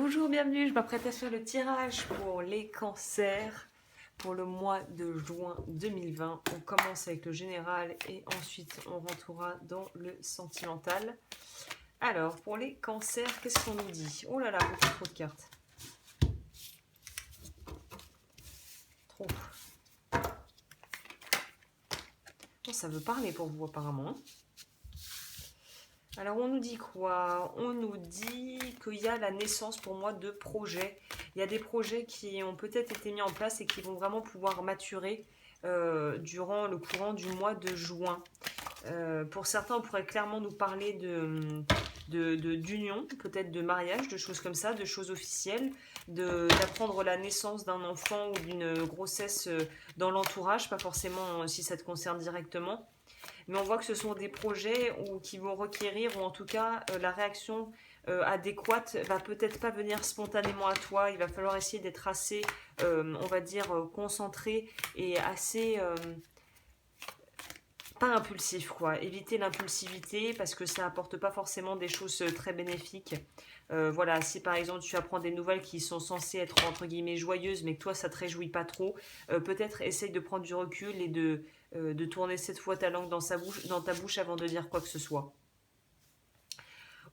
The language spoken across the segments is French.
Bonjour, bienvenue, je m'apprête à faire le tirage pour les cancers pour le mois de juin 2020. On commence avec le général et ensuite on rentrera dans le sentimental. Alors, pour les cancers, qu'est-ce qu'on nous dit? Oh là là, beaucoup trop de cartes. Trop. Oh, ça veut parler pour vous apparemment. Alors, on nous dit quoi? On nous dit qu'il y a la naissance pour moi de projets. Il y a des projets qui ont peut-être été mis en place et qui vont vraiment pouvoir maturer durant le courant du mois de juin. Pour certains, on pourrait clairement nous parler d'union, peut-être de mariage, de choses comme ça, de choses officielles, d'apprendre la naissance d'un enfant ou d'une grossesse dans l'entourage, pas forcément si ça te concerne directement. Mais on voit que ce sont des projets qui vont requérir, ou en tout cas la réaction adéquate va peut-être pas venir spontanément à toi. Il va falloir essayer d'être assez, on va dire, concentré et assez pas impulsif, quoi. Éviter l'impulsivité parce que ça apporte pas forcément des choses très bénéfiques. Voilà, si par exemple tu apprends des nouvelles qui sont censées être entre guillemets joyeuses, mais que toi ça te réjouit pas trop, peut-être essaye de prendre du recul et de tourner cette fois ta langue dans ta bouche avant de dire quoi que ce soit.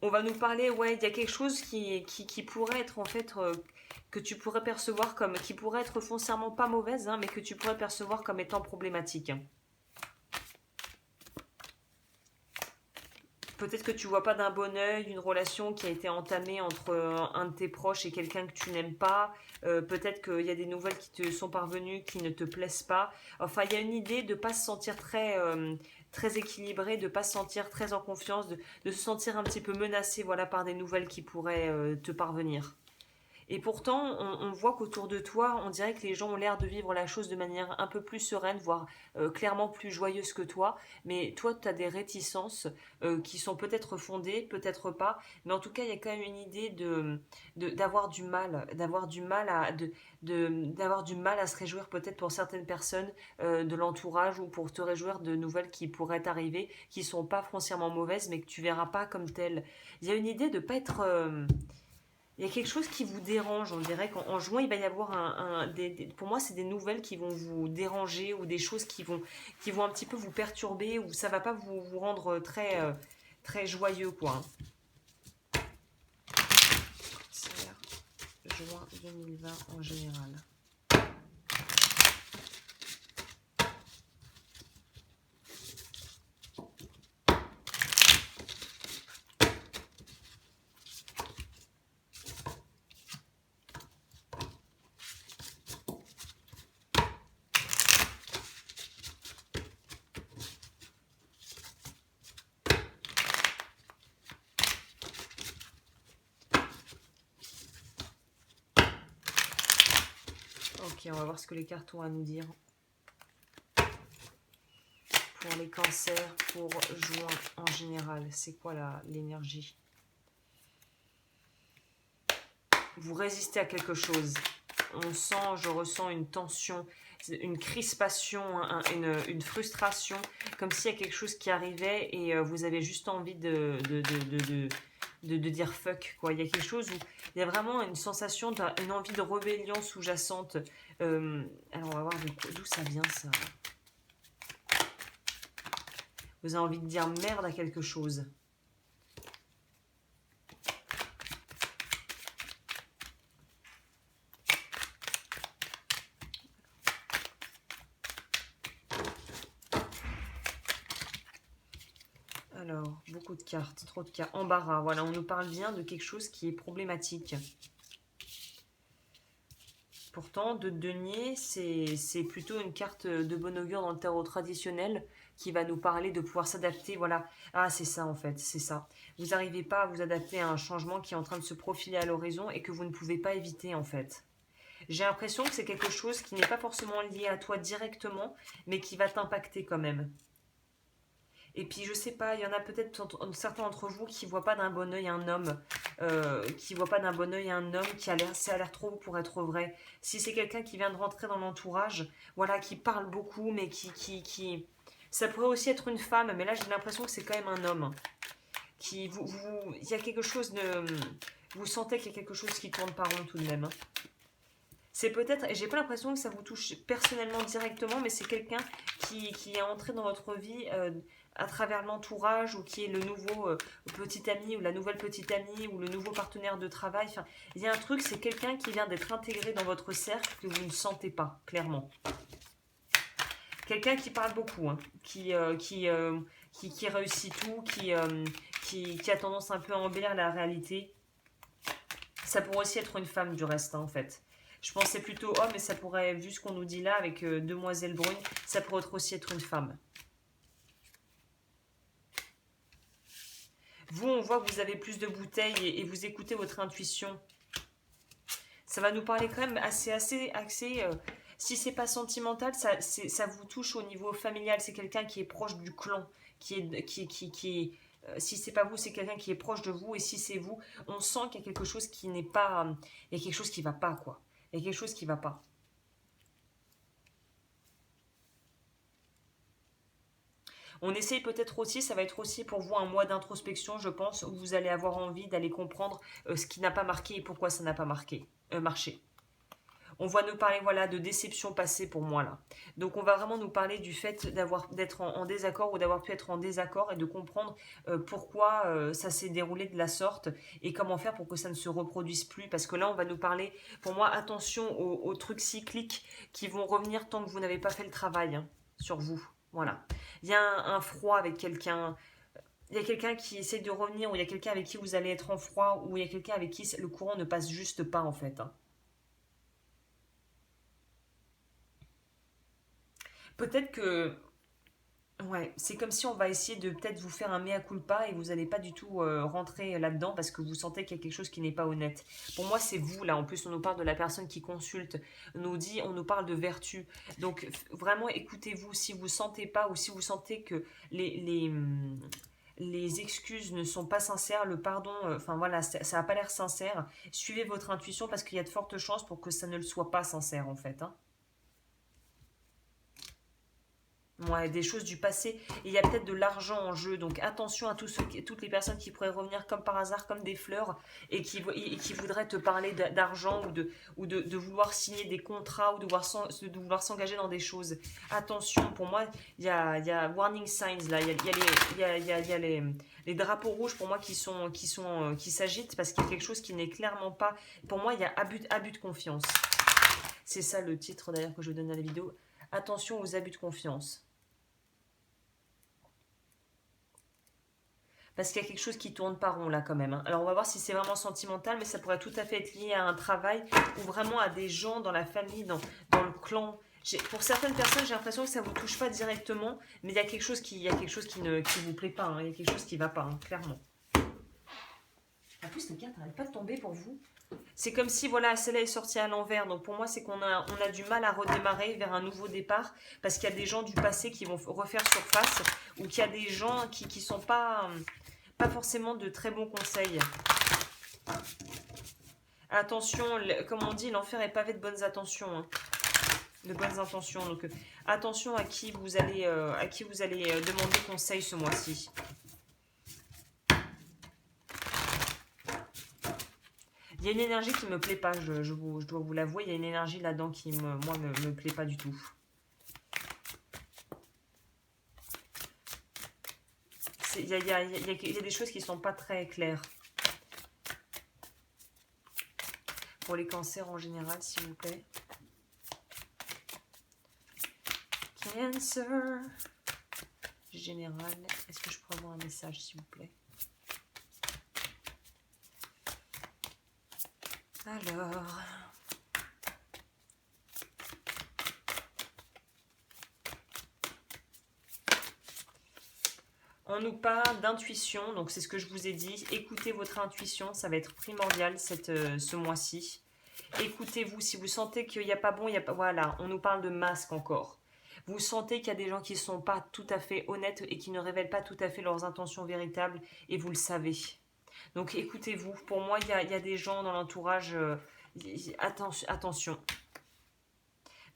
On va nous parler, ouais, il y a quelque chose qui pourrait être en fait, que tu pourrais percevoir comme, qui pourrait être foncièrement pas mauvaise, hein, mais que tu pourrais percevoir comme étant problématique. Peut-être que tu vois pas d'un bon œil une relation qui a été entamée entre un de tes proches et quelqu'un que tu n'aimes pas. Peut-être qu'il y a des nouvelles qui te sont parvenues qui ne te plaisent pas. Enfin, il y a une idée de pas se sentir très équilibré, de pas se sentir très en confiance, de se sentir un petit peu menacé, voilà, par des nouvelles qui pourraient te parvenir. Et pourtant, on voit qu'autour de toi, on dirait que les gens ont l'air de vivre la chose de manière un peu plus sereine, voire clairement plus joyeuse que toi. Mais toi, tu as des réticences qui sont peut-être fondées, peut-être pas. Mais en tout cas, il y a quand même une idée d'avoir du mal, d'avoir du mal à se réjouir peut-être pour certaines personnes de l'entourage ou pour te réjouir de nouvelles qui pourraient arriver, qui sont pas foncièrement mauvaises, mais que tu verras pas comme telles. Il y a une idée de pas être il y a quelque chose qui vous dérange. On dirait qu'en juin, il va y avoir pour moi, c'est des nouvelles qui vont vous déranger ou des choses qui vont un petit peu vous perturber ou ça va pas vous rendre très joyeux, quoi. Cancer, juin 2020 en général. Ok, on va voir ce que les cartes ont à nous dire. Pour les cancers, pour juin en général, c'est quoi l'énergie? Vous résistez à quelque chose. Je ressens une tension, une crispation, une frustration, comme s'il y a quelque chose qui arrivait et vous avez juste envie de dire fuck, quoi. Il y a quelque chose où il y a vraiment une sensation, une envie de rébellion sous-jacente. Alors on va voir d'où ça vient, ça. Vous avez envie de dire merde à quelque chose. Alors, beaucoup de cartes, trop de cartes. Embarras, voilà, on nous parle bien de quelque chose qui est problématique. Pourtant, de denier, c'est plutôt une carte de bon augure dans le tarot traditionnel qui va nous parler de pouvoir s'adapter. Voilà, ah c'est ça en fait, c'est ça. Vous n'arrivez pas à vous adapter à un changement qui est en train de se profiler à l'horizon et que vous ne pouvez pas éviter en fait. J'ai l'impression que c'est quelque chose qui n'est pas forcément lié à toi directement, mais qui va t'impacter quand même. Et puis, je sais pas, il y en a peut-être certains d'entre vous qui voient pas d'un bon oeil un homme, ça a l'air trop beau pour être vrai. Si c'est quelqu'un qui vient de rentrer dans l'entourage, voilà, qui parle beaucoup, mais ça pourrait aussi être une femme, mais là j'ai l'impression que c'est quand même un homme il y a quelque chose de... Vous sentez qu'il y a quelque chose qui tourne par rond tout de même. Hein. C'est peut-être, et j'ai pas l'impression que ça vous touche personnellement directement, mais c'est quelqu'un qui est entré dans votre vie à travers l'entourage, ou qui est le nouveau petit ami, ou la nouvelle petite amie, ou le nouveau partenaire de travail. Enfin, il y a un truc, c'est quelqu'un qui vient d'être intégré dans votre cercle que vous ne sentez pas, clairement. Quelqu'un qui parle beaucoup, hein, qui réussit tout, qui a tendance un peu à embellir la réalité. Ça pourrait aussi être une femme du reste, hein, en fait. Je pensais plutôt homme, mais ça pourrait, vu ce qu'on nous dit là avec Demoiselle Brune, ça pourrait aussi être une femme. Vous, on voit que vous avez plus de bouteilles et vous écoutez votre intuition. Ça va nous parler quand même assez si c'est pas sentimental, ça vous touche au niveau familial. C'est quelqu'un qui est proche du clan, si c'est pas vous, c'est quelqu'un qui est proche de vous. Et si c'est vous, on sent qu'il y a quelque chose qui n'est pas, il y a quelque chose qui va pas, quoi. Il y a quelque chose qui va pas. On essaye peut-être aussi, ça va être aussi pour vous un mois d'introspection, je pense, où vous allez avoir envie d'aller comprendre ce qui n'a pas marqué et pourquoi ça n'a pas marché. On va nous parler, voilà, de déception passée pour moi là. Donc on va vraiment nous parler du fait d'être en désaccord, ou d'avoir pu être en désaccord, et de comprendre pourquoi ça s'est déroulé de la sorte et comment faire pour que ça ne se reproduise plus. Parce que là on va nous parler, pour moi, attention aux trucs cycliques qui vont revenir tant que vous n'avez pas fait le travail, hein, sur vous. Voilà. Il y a un froid avec quelqu'un. Il y a quelqu'un qui essaie de revenir, ou il y a quelqu'un avec qui vous allez être en froid, ou il y a quelqu'un avec qui le courant ne passe juste pas, en fait. Hein. Peut-être que, ouais, c'est comme si on va essayer de peut-être vous faire un mea culpa, et vous n'allez pas du tout rentrer là-dedans parce que vous sentez qu'il y a quelque chose qui n'est pas honnête. Pour moi, c'est vous là. En plus, on nous parle de la personne qui consulte, on nous parle de vertu. Donc, vraiment, écoutez-vous. Si vous sentez pas, ou si vous sentez que les excuses ne sont pas sincères, le pardon, enfin voilà, ça n'a pas l'air sincère, suivez votre intuition, parce qu'il y a de fortes chances pour que ça ne le soit pas sincère, en fait. Hein. Ouais, des choses du passé. Et il y a peut-être de l'argent en jeu. Donc attention à toutes les personnes qui pourraient revenir comme par hasard, comme des fleurs, et qui voudraient te parler d'argent, ou de vouloir signer des contrats, ou de vouloir s'engager dans des choses. Attention, pour moi, il y a warning signs là. Il y a les drapeaux rouges pour moi qui s'agitent, parce qu'il y a quelque chose qui n'est clairement pas. Pour moi, il y a abus de confiance. C'est ça le titre d'ailleurs que je donne à la vidéo. Attention aux abus de confiance. Parce qu'il y a quelque chose qui tourne pas rond là quand même. Hein. Alors on va voir si c'est vraiment sentimental, mais ça pourrait tout à fait être lié à un travail, ou vraiment à des gens dans la famille, dans le clan. Pour certaines personnes, j'ai l'impression que ça vous touche pas directement, mais il y a quelque chose qui vous plaît pas. Hein. Il y a quelque chose qui va pas, hein, clairement. En plus, les cartes n'arrêtent pas de tomber pour vous. C'est comme si, voilà, celle-là est sortie à l'envers. Donc pour moi, c'est qu'on a du mal à redémarrer vers un nouveau départ, parce qu'il y a des gens du passé qui vont refaire surface, ou qu'il y a des gens qui sont pas forcément de très bons conseils. Attention, comme on dit, l'enfer est pavé de bonnes intentions. Hein. De bonnes intentions. Donc attention à qui vous allez demander conseil ce mois-ci. Il y a une énergie qui me plaît pas, je dois vous l'avouer. Il y a une énergie là-dedans qui, moi, me plaît pas du tout. Il y a des choses qui sont pas très claires. Pour les cancers en général, s'il vous plaît. Cancer. Général. Est-ce que je peux avoir un message, s'il vous plaît? Alors... On nous parle d'intuition, donc c'est ce que je vous ai dit. Écoutez votre intuition, ça va être primordial ce mois-ci. Écoutez-vous, si vous sentez qu'il n'y a pas bon, il n'y a pas... Voilà, on nous parle de masque encore. Vous sentez qu'il y a des gens qui ne sont pas tout à fait honnêtes et qui ne révèlent pas tout à fait leurs intentions véritables, et vous le savez. Donc écoutez-vous, pour moi, il y a des gens dans l'entourage... attention.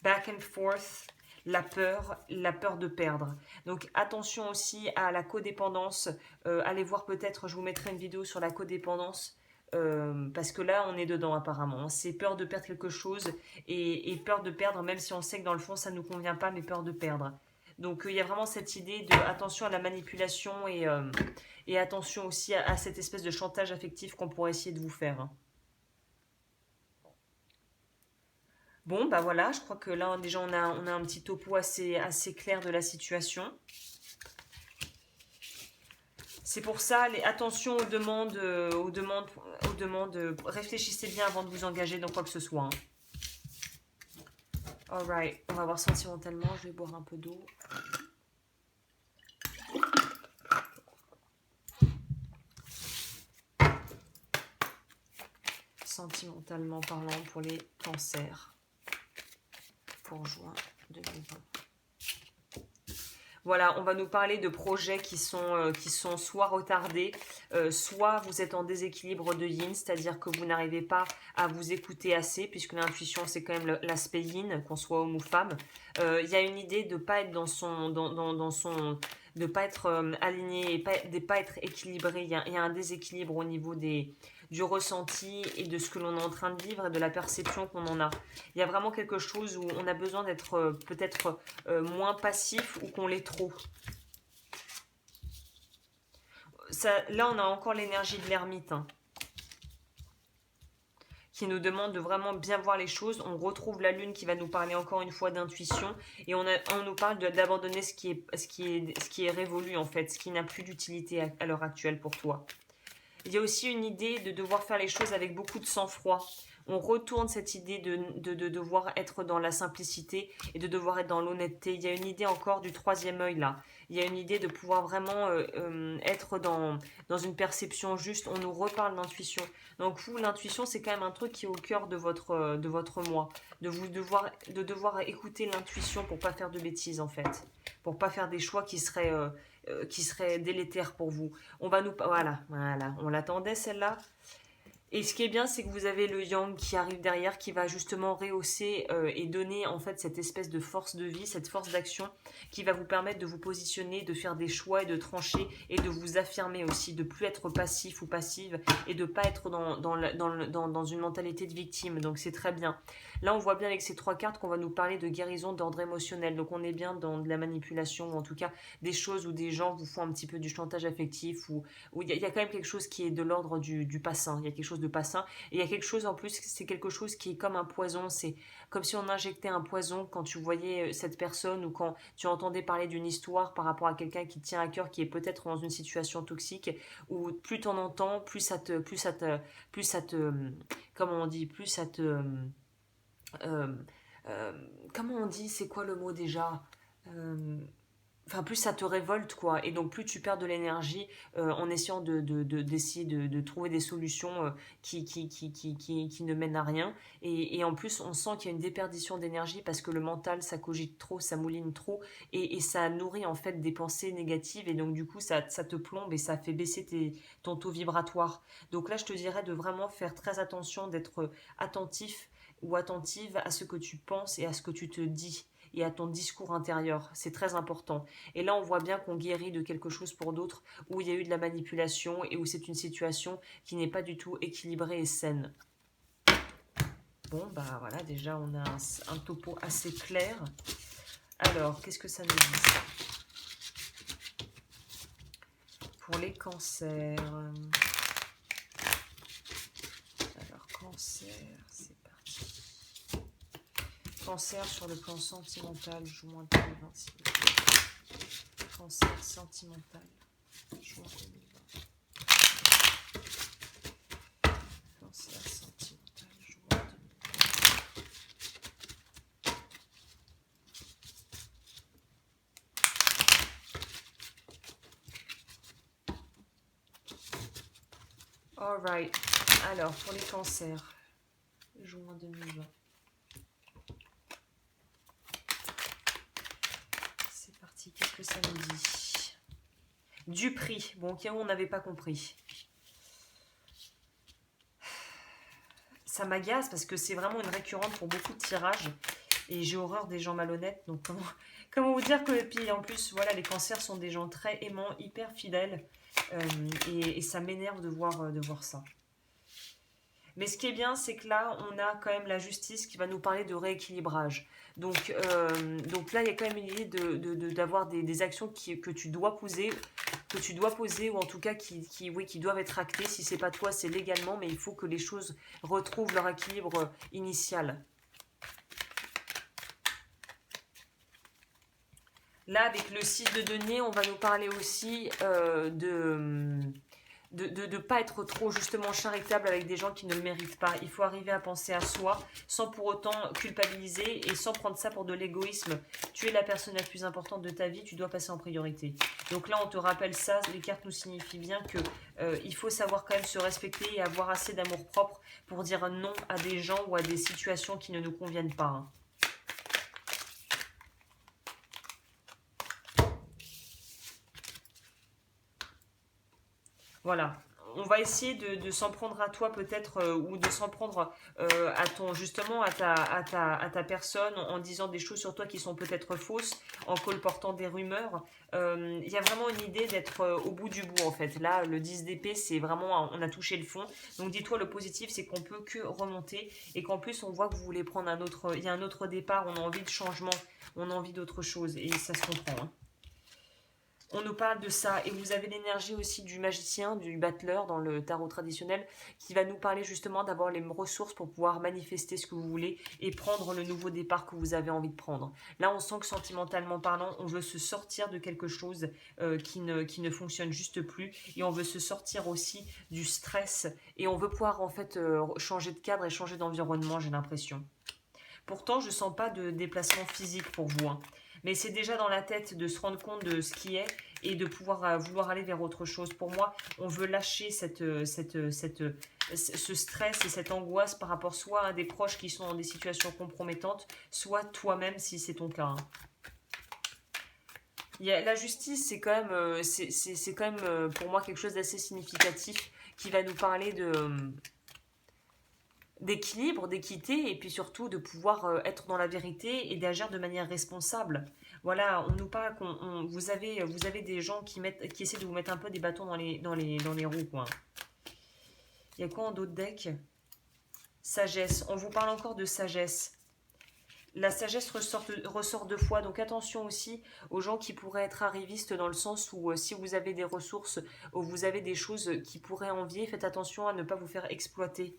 Back and forth. la peur de perdre. Donc attention aussi à la codépendance. Allez voir peut-être, je vous mettrai une vidéo sur la codépendance. Parce que là, on est dedans apparemment. C'est peur de perdre quelque chose et peur de perdre, même si on sait que dans le fond, ça ne nous convient pas, mais peur de perdre. Donc il y a vraiment cette idée de attention à la manipulation et attention aussi à cette espèce de chantage affectif qu'on pourrait essayer de vous faire, hein. Bon, bah voilà, je crois que là déjà on a un petit topo assez clair de la situation. C'est pour ça, attention aux demandes, réfléchissez bien avant de vous engager dans quoi que ce soit, hein. Alright, on va voir sentimentalement, je vais boire un peu d'eau. Sentimentalement parlant pour les cancers pour juin 2020. Voilà, on va nous parler de projets qui sont soit retardés, soit vous êtes en déséquilibre de yin, c'est-à-dire que vous n'arrivez pas à vous écouter assez, puisque l'intuition c'est quand même l'aspect yin, qu'on soit homme ou femme. Il y a une idée de ne pas être de pas être aligné et de pas être équilibré. Il y a un déséquilibre au niveau du ressenti et de ce que l'on est en train de vivre et de la perception qu'on en a. Il y a vraiment quelque chose où on a besoin d'être peut-être moins passif ou qu'on l'est trop. Là, on a encore l'énergie de l'ermite, hein, qui nous demande de vraiment bien voir les choses. On retrouve la lune qui va nous parler encore une fois d'intuition et on nous parle d'abandonner ce qui est révolu en fait, ce qui n'a plus d'utilité à l'heure actuelle pour toi. Il y a aussi une idée de devoir faire les choses avec beaucoup de sang-froid. On retourne cette idée de devoir être dans la simplicité et de devoir être dans l'honnêteté. Il y a une idée encore du troisième œil là. Il y a une idée de pouvoir vraiment être dans une perception juste. On nous reparle d'intuition. Donc vous, l'intuition, c'est quand même un truc qui est au cœur de votre moi. De devoir écouter l'intuition pour pas faire de bêtises en fait. Pour pas faire des choix qui seraient délétères pour vous. Voilà, on l'attendait celle-là. Et ce qui est bien, c'est que vous avez le yang qui arrive derrière, qui va justement rehausser et donner en fait cette espèce de force de vie, cette force d'action qui va vous permettre de vous positionner, de faire des choix et de trancher et de vous affirmer aussi, de plus être passif ou passive et de pas être dans une mentalité de victime. Donc c'est très bien. Là, on voit bien avec ces trois cartes qu'on va nous parler de guérison d'ordre émotionnel. Donc on est bien dans de la manipulation ou en tout cas des choses où des gens vous font un petit peu du chantage affectif ou il y a quand même quelque chose qui est de l'ordre du pas sain. Il y a quelque chose de pas sain. Et il y a quelque chose en plus, c'est quelque chose qui est comme un poison. C'est comme si on injectait un poison quand tu voyais cette personne ou quand tu entendais parler d'une histoire par rapport à quelqu'un qui te tient à cœur, qui est peut-être dans une situation toxique, où plus t'en entends, plus ça te, comment on dit, plus ça te, euh, comment on dit, c'est quoi le mot déjà? Enfin, plus ça te révolte, quoi. Et donc, plus tu perds de l'énergie en essayant d'essayer de trouver des solutions qui ne mènent à rien. Et en plus, on sent qu'il y a une déperdition d'énergie parce que le mental, ça cogite trop, ça mouline trop. Et ça nourrit, en fait, des pensées négatives. Et donc, du coup, ça te plombe et ça fait baisser ton taux vibratoire. Donc là, je te dirais de vraiment faire très attention, d'être attentif ou attentive à ce que tu penses et à ce que tu te dis et à ton discours intérieur. C'est très important. Et là, on voit bien qu'on guérit de quelque chose pour d'autres où il y a eu de la manipulation et où c'est une situation qui n'est pas du tout équilibrée et saine. Bon, bah voilà, déjà, on a un topo assez clair. Alors, qu'est-ce que ça nous dit pour les cancers? Alors, cancer, c'est parti. Cancer sur le plan sentimental, juin 2026. Cancer sentimental, juin 2020. Cancer sentimental, juin 2020. Alright, alors pour les cancers, juin 2020. Qu'est-ce que ça nous dit? Du prix. Bon, ok, on n'avait pas compris. Ça m'agace parce que c'est vraiment une récurrente pour beaucoup de tirages. Et j'ai horreur des gens malhonnêtes. Donc, comment vous dire que... Et puis, en plus, voilà, les cancers sont des gens très aimants, hyper fidèles. Et ça m'énerve de voir ça. Mais ce qui est bien, c'est que là, on a quand même la justice qui va nous parler de rééquilibrage. Donc là, il y a quand même une idée d'avoir des actions que tu dois poser, ou en tout cas oui, qui doivent être actées. Si c'est pas toi, c'est légalement, mais il faut que les choses retrouvent leur équilibre initial. Là, avec le 6 de denier, on va nous parler aussi de ne pas être trop justement charitable avec des gens qui ne le méritent pas. Il faut arriver à penser à soi sans pour autant culpabiliser et sans prendre ça pour de l'égoïsme. Tu es la personne la plus importante de ta vie, tu dois passer en priorité. Donc là, on te rappelle ça, les cartes nous signifient bien que il faut savoir quand même se respecter et avoir assez d'amour propre pour dire non à des gens ou à des situations qui ne nous conviennent pas. Hein. Voilà. On va essayer de s'en prendre à toi peut-être ou de s'en prendre à ton justement à ta personne en disant des choses sur toi qui sont peut-être fausses, en colportant des rumeurs. Il y a vraiment une idée d'être au bout du bout en fait. Là, le 10 d'épée, c'est vraiment on a touché le fond. Donc dis-toi le positif, c'est qu'on peut que remonter et qu'en plus on voit que vous voulez prendre un autre, il y a un autre départ, on a envie de changement, on a envie d'autre chose et ça se comprend. Hein. On nous parle de ça et vous avez l'énergie aussi du magicien, du battleur dans le tarot traditionnel qui va nous parler justement d'avoir les ressources pour pouvoir manifester ce que vous voulez et prendre le nouveau départ que vous avez envie de prendre. Là, on sent que sentimentalement parlant, on veut se sortir de quelque chose qui ne fonctionne juste plus et on veut se sortir aussi du stress et on veut pouvoir en fait changer de cadre et changer d'environnement, j'ai l'impression. Pourtant, je ne sens pas de déplacement physique pour vous. Hein. Mais c'est déjà dans la tête de se rendre compte de ce qui est et de pouvoir vouloir aller vers autre chose. Pour moi, on veut lâcher ce stress et cette angoisse par rapport soit à des proches qui sont dans des situations compromettantes, soit toi-même si c'est ton cas. Hein. La justice, c'est quand même, c'est quand même pour moi quelque chose d'assez significatif qui va nous parler d'équilibre, d'équité et puis surtout de pouvoir être dans la vérité et d'agir de manière responsable. Voilà, on nous parle vous avez des gens qui essaient de vous mettre un peu des bâtons dans les roues, quoi. Il y a quoi en d'autres decks? Sagesse. On vous parle encore de sagesse. La sagesse ressort deux fois, donc attention aussi aux gens qui pourraient être arrivistes dans le sens où si vous avez des ressources ou vous avez des choses qui pourraient envier, faites attention à ne pas vous faire exploiter.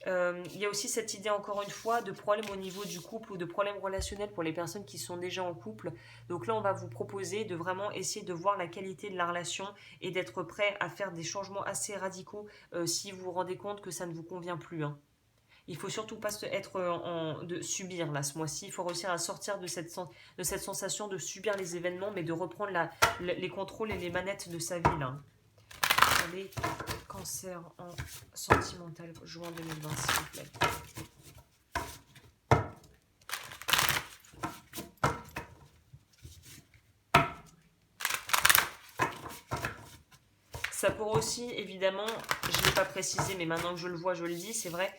Il y a aussi cette idée, encore une fois, de problème au niveau du couple ou de problème relationnel pour les personnes qui sont déjà en couple. Donc là, on va vous proposer de vraiment essayer de voir la qualité de la relation et d'être prêt à faire des changements assez radicaux si vous vous rendez compte que ça ne vous convient plus. Hein. Il ne faut surtout pas de subir là ce mois-ci. Il faut réussir à sortir de cette sensation de subir les événements, mais de reprendre les contrôles et les manettes de sa vie. Là. Allez, cancer en sentimental, juin 2020, s'il vous plaît. Ça pourrait aussi, évidemment, je ne l'ai pas précisé, mais maintenant que je le vois, je le dis, c'est vrai.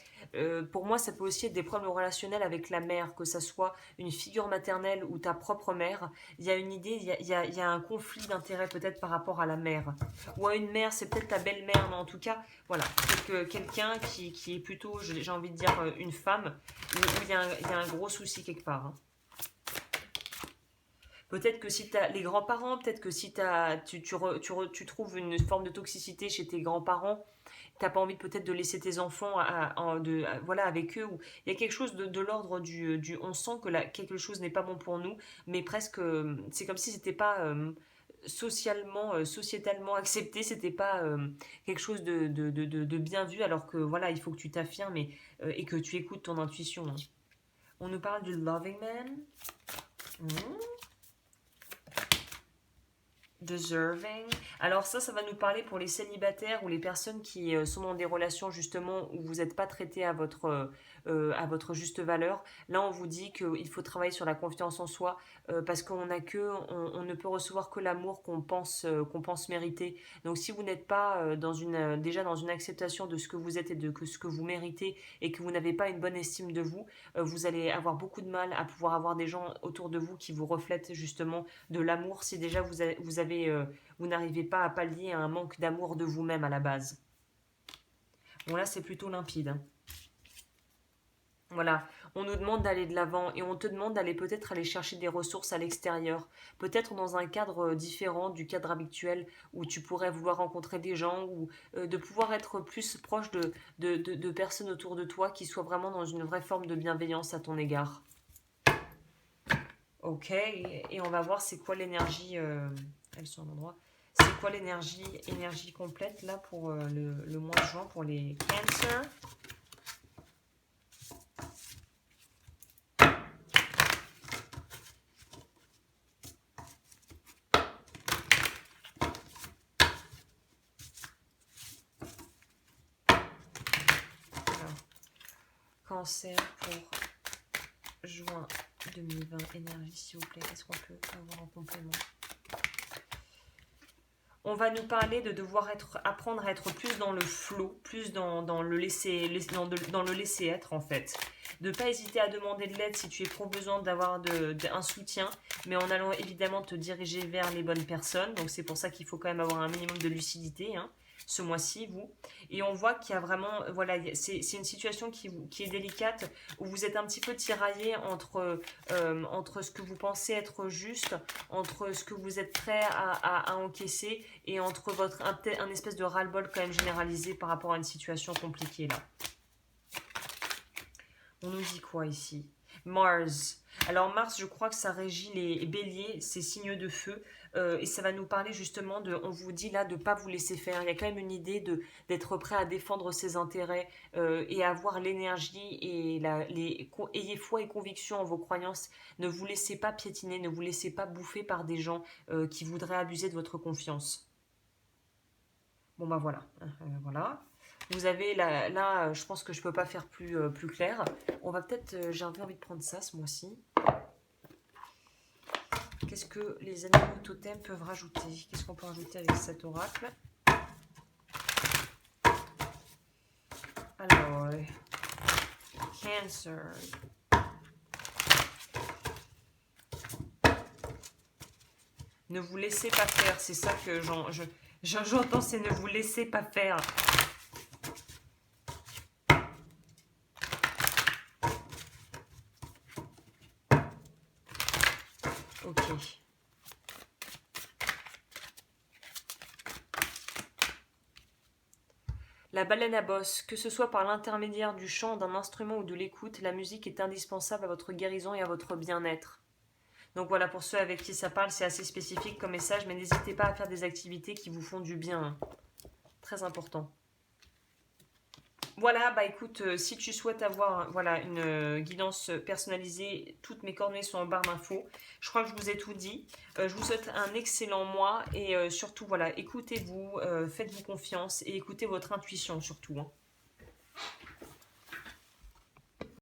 Pour moi, ça peut aussi être des problèmes relationnels avec la mère, que ça soit une figure maternelle ou ta propre mère. Il y a une idée, il y a un conflit d'intérêt peut-être par rapport à la mère. Ou à une mère, c'est peut-être ta belle-mère, mais en tout cas, voilà. Quelqu'un qui est plutôt, j'ai envie de dire, une femme, où il y a un gros souci quelque part. Hein. Peut-être que si tu as les grands-parents, peut-être que si tu trouves une forme de toxicité chez tes grands-parents, t'as pas envie peut-être de laisser tes enfants voilà, avec eux. Ou il y a quelque chose de l'ordre du on sent que quelque chose n'est pas bon pour nous, mais presque c'est comme si c'était pas sociétalement accepté, c'était pas quelque chose de bien vu, alors que voilà, il faut que tu t'affirmes et que tu écoutes ton intuition. Hein. On nous parle du loving man. Deserving. Alors ça va nous parler pour les célibataires ou les personnes qui sont dans des relations justement où vous n'êtes pas traité à votre juste valeur. Là, on vous dit qu'il faut travailler sur la confiance en soi parce on ne peut recevoir que l'amour qu'on pense mériter. Donc si vous n'êtes pas déjà dans une acceptation de ce que vous êtes et de ce que vous méritez et que vous n'avez pas une bonne estime de vous, vous allez avoir beaucoup de mal à pouvoir avoir des gens autour de vous qui vous reflètent justement de l'amour si déjà vous n'arrivez pas à pallier à un manque d'amour de vous-même à la base. Bon là c'est plutôt limpide. Hein. Voilà, on nous demande d'aller de l'avant et on te demande d'aller peut-être aller chercher des ressources à l'extérieur, peut-être dans un cadre différent du cadre habituel où tu pourrais vouloir rencontrer des gens ou de pouvoir être plus proche de personnes autour de toi qui soient vraiment dans une vraie forme de bienveillance à ton égard. Ok, et on va voir c'est quoi l'énergie. Elles sont à l'endroit. C'est quoi énergie complète là pour le mois de juin pour les Cancer. Alors, Cancer pour juin 2020, énergie s'il vous plaît. Est-ce qu'on peut avoir un complément? On va nous parler de devoir apprendre à être plus dans le flow, plus dans le laisser être en fait. De ne pas hésiter à demander de l'aide si tu éprouves besoin d'avoir un soutien, mais en allant évidemment te diriger vers les bonnes personnes. Donc c'est pour ça qu'il faut quand même avoir un minimum de lucidité, hein, ce mois-ci, vous. Et on voit qu'il y a vraiment, voilà, c'est une situation qui est délicate, où vous êtes un petit peu tiraillé entre ce que vous pensez être juste, entre ce que vous êtes prêt à encaisser, et entre un espèce de ras-le-bol quand même généralisé par rapport à une situation compliquée là. On nous dit quoi ici? Mars. Alors Mars, je crois que ça régit les béliers, ces signes de feu, et ça va nous parler justement on vous dit là de ne pas vous laisser faire. Il y a quand même une idée d'être prêt à défendre ses intérêts et avoir l'énergie et ayez foi et conviction en vos croyances. Ne vous laissez pas piétiner, ne vous laissez pas bouffer par des gens qui voudraient abuser de votre confiance. Bon bah voilà, voilà. Vous avez là, je pense que je peux pas faire plus clair. On va peut-être, j'ai un peu envie de prendre ça ce mois-ci. Qu'est-ce que les animaux totems peuvent rajouter? Qu'est-ce qu'on peut rajouter avec cet oracle? Alors, Cancer. Ne vous laissez pas faire, c'est ça que j'entends, c'est ne vous laissez pas faire. Ok. La baleine à bosse, que ce soit par l'intermédiaire du chant, d'un instrument ou de l'écoute, la musique est indispensable à votre guérison et à votre bien-être. Donc voilà, pour ceux avec qui ça parle, c'est assez spécifique comme message, mais n'hésitez pas à faire des activités qui vous font du bien. Très important. Voilà, bah écoute, si tu souhaites avoir voilà, une guidance personnalisée, toutes mes coordonnées sont en barre d'infos. Je crois que je vous ai tout dit. Je vous souhaite un excellent mois et surtout, voilà, écoutez-vous, faites-vous confiance et écoutez votre intuition surtout. Hein.